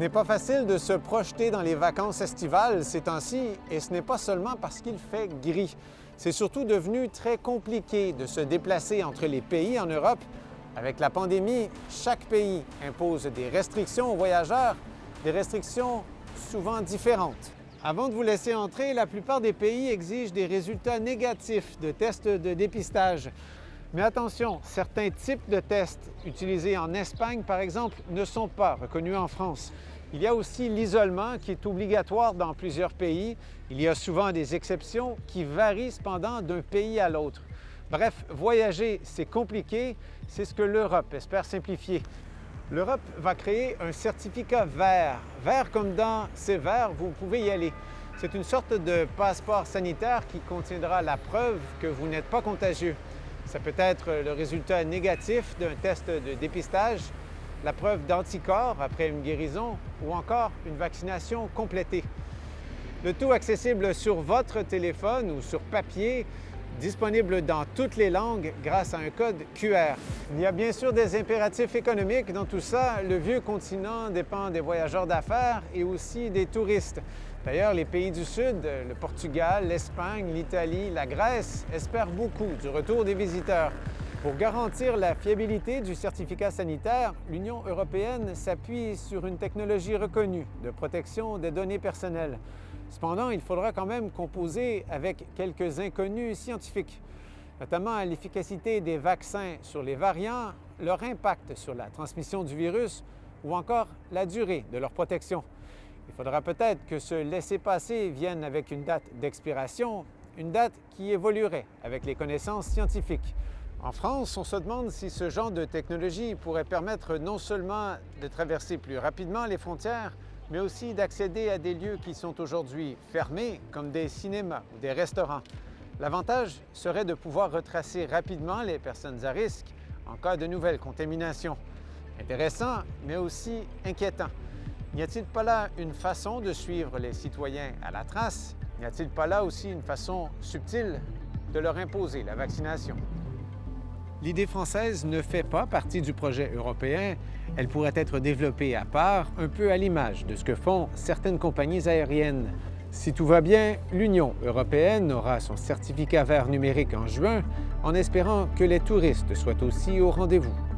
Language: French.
Ce n'est pas facile de se projeter dans les vacances estivales ces temps-ci, et ce n'est pas seulement parce qu'il fait gris. C'est surtout devenu très compliqué de se déplacer entre les pays en Europe. Avec la pandémie, chaque pays impose des restrictions aux voyageurs, des restrictions souvent différentes. Avant de vous laisser entrer, la plupart des pays exigent des résultats négatifs de tests de dépistage. Mais attention, certains types de tests utilisés en Espagne, par exemple, ne sont pas reconnus en France. Il y a aussi l'isolement qui est obligatoire dans plusieurs pays. Il y a souvent des exceptions qui varient cependant d'un pays à l'autre. Bref, voyager, c'est compliqué. C'est ce que l'Europe espère simplifier. L'Europe va créer un certificat vert. Vert comme dans c'est vert, vous pouvez y aller. C'est une sorte de passeport sanitaire qui contiendra la preuve que vous n'êtes pas contagieux. Ça peut être le résultat négatif d'un test de dépistage, la preuve d'anticorps après une guérison ou encore une vaccination complétée. Le tout accessible sur votre téléphone ou sur papier, disponible dans toutes les langues grâce à un code QR. Il y a bien sûr des impératifs économiques dans tout ça. Le vieux continent dépend des voyageurs d'affaires et aussi des touristes. D'ailleurs, les pays du Sud, le Portugal, l'Espagne, l'Italie, la Grèce, espèrent beaucoup du retour des visiteurs. Pour garantir la fiabilité du certificat sanitaire, l'Union européenne s'appuie sur une technologie reconnue de protection des données personnelles. Cependant, il faudra quand même composer avec quelques inconnus scientifiques, notamment l'efficacité des vaccins sur les variants, leur impact sur la transmission du virus ou encore la durée de leur protection. Il faudra peut-être que ce laissez-passer vienne avec une date d'expiration, une date qui évoluerait avec les connaissances scientifiques. En France, on se demande si ce genre de technologie pourrait permettre non seulement de traverser plus rapidement les frontières, mais aussi d'accéder à des lieux qui sont aujourd'hui fermés, comme des cinémas ou des restaurants. L'avantage serait de pouvoir retracer rapidement les personnes à risque en cas de nouvelles contaminations. Intéressant, mais aussi inquiétant. N'y a-t-il pas là une façon de suivre les citoyens à la trace? N'y a-t-il pas là aussi une façon subtile de leur imposer la vaccination? L'idée française ne fait pas partie du projet européen. Elle pourrait être développée à part, un peu à l'image de ce que font certaines compagnies aériennes. Si tout va bien, l'Union européenne aura son certificat vert numérique en juin, en espérant que les touristes soient aussi au rendez-vous.